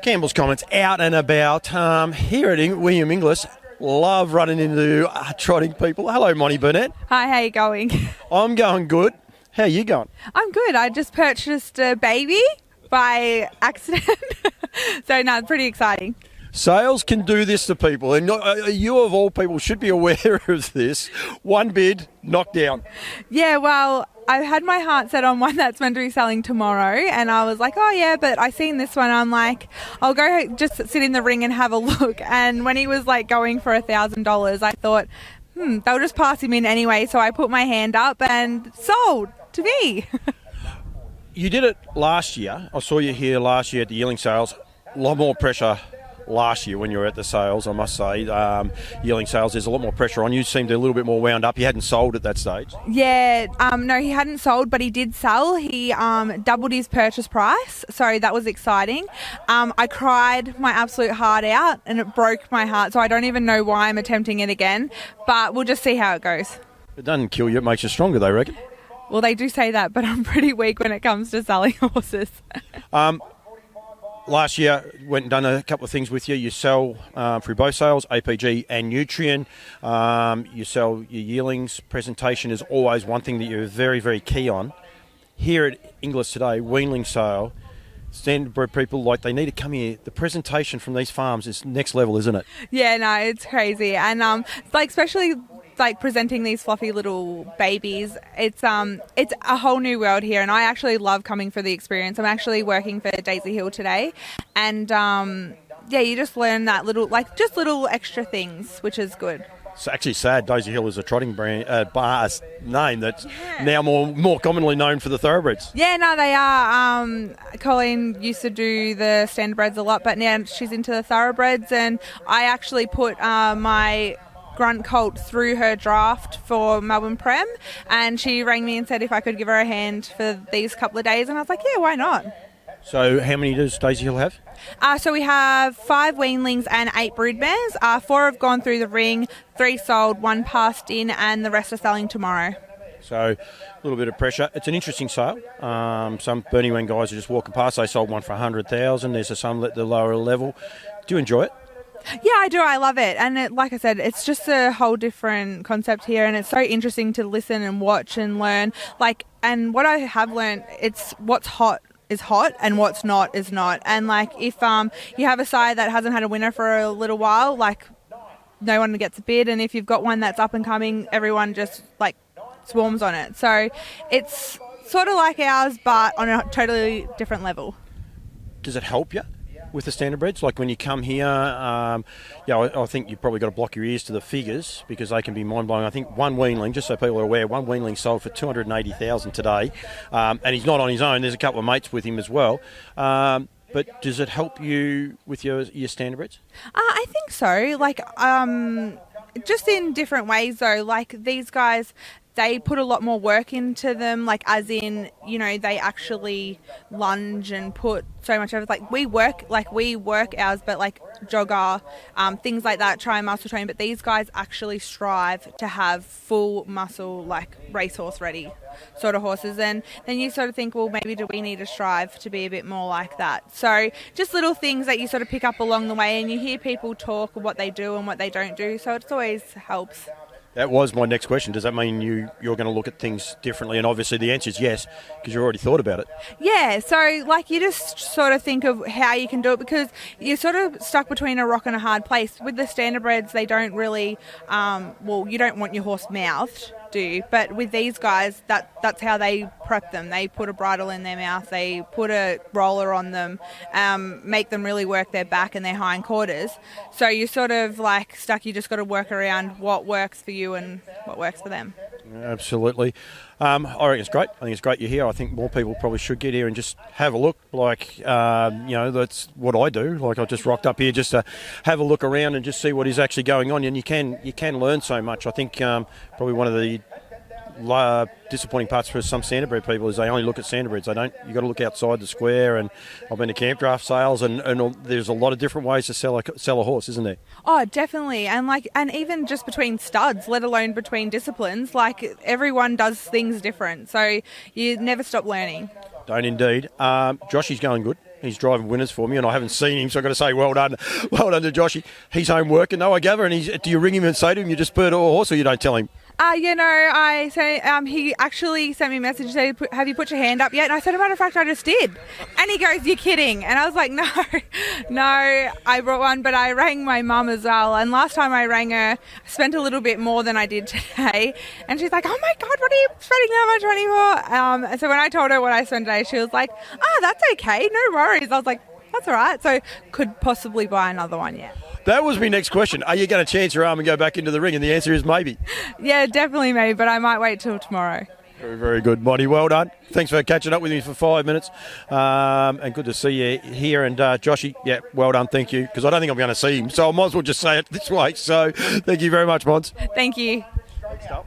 Campbell's Comments out and about here at William Inglis. Love running into trotting people. Hello, Moni Burnett. Hi, how you going? I'm going good. How are you going? I'm good. I just purchased a baby by accident. So, no, it's pretty exciting. Sales can do this to people, and you of all people should be aware of this. One bid, knocked down. Yeah, well, I had my heart set on one that's meant to be selling tomorrow, and I was like, oh yeah, but I seen this one. I'm like, I'll go just sit in the ring and have a look. And when he was like going for $1,000, I thought, they'll just pass him in anyway. So I put my hand up and sold to me. You did it last year. I saw you here last year at the yearling sales. A lot more pressure last year when you were at the sales, I must say. Yearling sales, there's a lot more pressure on you. You seemed a little bit more wound up. You hadn't sold at that stage. Yeah, no, he hadn't sold, but he did sell. He doubled his purchase price, so that was exciting. I cried my absolute heart out, and it broke my heart, so I don't even know why I'm attempting it again, but we'll just see how it goes. It doesn't kill you, it makes you stronger, they reckon. Well, they do say that, but I'm pretty weak when it comes to selling horses. Last year, went and done a couple of things with you. You sell through both sales, APG and Nutrien. You sell your yearlings. Presentation is always one thing that you're very, very key on. Here at Inglis today, weanling sale, standard people, like, they need to come here. The presentation from these farms is next level, isn't it? Yeah, no, it's crazy. And especially presenting these fluffy little babies, it's a whole new world here, and I actually love coming for the experience. I'm actually working for Daisy Hill today, and you just learn that little extra things, which is good. It's actually sad. Daisy Hill is a trotting brand name that's now more commonly known for the thoroughbreds. Yeah, no, they are. Colleen used to do the standardbreds a lot, but now she's into the thoroughbreds, and I actually put my grunt colt through her draft for Melbourne Prem, and she rang me and said if I could give her a hand for these couple of days, and I was like, yeah, why not? So how many does Daisy Hill have? So we have 5 weanlings and 8 broodmares. 4 have gone through the ring, 3 sold, 1 passed in, and the rest are selling tomorrow. So a little bit of pressure. It's an interesting sale. Some Bernie Wang guys are just walking past. They sold one for $100,000. There's some at the lower level. Do you enjoy it? Yeah, I do. I love it. And like I said, it's just a whole different concept here, and it's so interesting to listen and watch and learn. And what I have learned, it's what's hot is hot and what's not is not. And if you have a sire that hasn't had a winner for a little while, no one gets a bid, and if you've got one that's up and coming, everyone just swarms on it. So it's sort of like ours, but on a totally different level. Does it help you with the standardbreds? Like when you come here, I think you've probably got to block your ears to the figures because they can be mind-blowing. I think one weanling, just so people are aware, one weanling sold for $280,000 today, and he's not on his own. There's a couple of mates with him as well. But does it help you with your standardbreds? I think so. Just in different ways though. These guys, they put a lot more work into them, as in, they actually lunge and put so much effort. We work ours, but jogger, things like that, try and muscle train. But these guys actually strive to have full muscle, racehorse ready sort of horses. And then you sort of think, well, maybe do we need to strive to be a bit more like that? So just little things that you sort of pick up along the way, and you hear people talk what they do and what they don't do. So it always helps. That was my next question. Does that mean you're going to look at things differently? And obviously the answer is yes, because you already thought about it. Yeah, so you just sort of think of how you can do it, because you're sort of stuck between a rock and a hard place. With the standardbreds, they don't really, you don't want your horse mouthed, do you? But with these guys, that's how they prep them. They put a bridle in their mouth, they put a roller on them, make them really work their back and their hindquarters. So you're sort of stuck. You just got to work around what works for you and what works for them. Absolutely. I reckon it's great. I think it's great you're here. I think more people probably should get here and just have a look. That's what I do. I just rocked up here just to have a look around and just see what is actually going on. And you can learn so much. I think probably one of the disappointing parts for some standardbred people is they only look at standardbreds. They don't. You got to look outside the square. And I've been to camp draft sales, and there's a lot of different ways to sell a horse, isn't there? Oh, definitely. And even just between studs, let alone between disciplines, everyone does things different. So you never stop learning. Don't indeed. Joshy's going good. He's driving winners for me, and I haven't seen him, so I've got to say well done to Joshy. He's home working, though, I gather, and do you ring him and say to him, you just spurred a horse, or you don't tell him? I say he actually sent me a message saying, have you put your hand up yet? And I said, as a matter of fact, I just did. And he goes, you're kidding. And I was like, no, I brought one, but I rang my mum as well. And last time I rang her, I spent a little bit more than I did today. And she's like, oh my God, what are you spending that much money for? So when I told her what I spent today, she was like, that's okay, no worries. I was like, that's all right. So could possibly buy another one, yeah. That was my next question. Are you going to chance your arm and go back into the ring? And the answer is maybe. Yeah, definitely maybe, but I might wait till tomorrow. Very, very good, Moni. Well done. Thanks for catching up with me for 5 minutes. And good to see you here. And Joshy, yeah, well done. Thank you. Because I don't think I'm going to see him. So I might as well just say it this way. So thank you very much, Mons. Thank you. Great stuff.